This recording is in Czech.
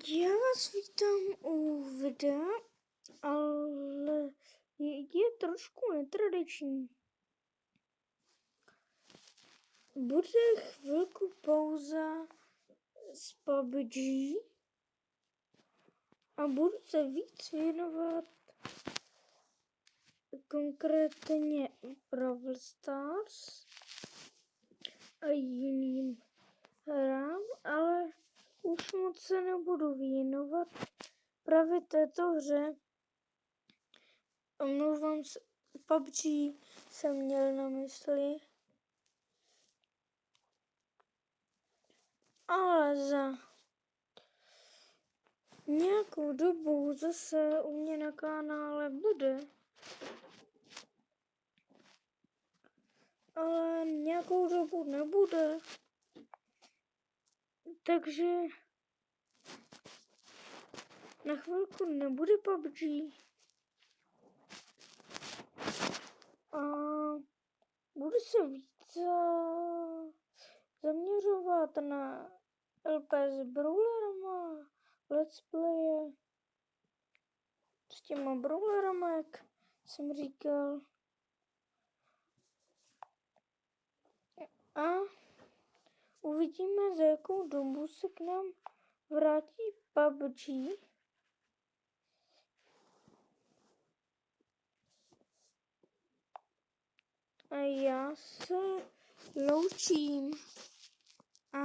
Já vás vítám u videa, ale je trošku netradiční. Bude chvilku pauza z PUBG a budu se víc věnovat konkrétně Brawl Stars a jiným hrám, ale už moc se nebudu věnovat právě této hře. Omlouvám se, PUBG jsem měl na mysli. Ale za nějakou dobu zase u mě na kanále bude. Ale nějakou dobu nebude. Takže na chvilku nebude PUBG. A budu se více zaměřovat na LP s brawlerama, let's playe s těma brawlerama, jak jsem říkal. A uvidíme, za jakou dobu se k nám vrátí PUBG. A já se loučím. A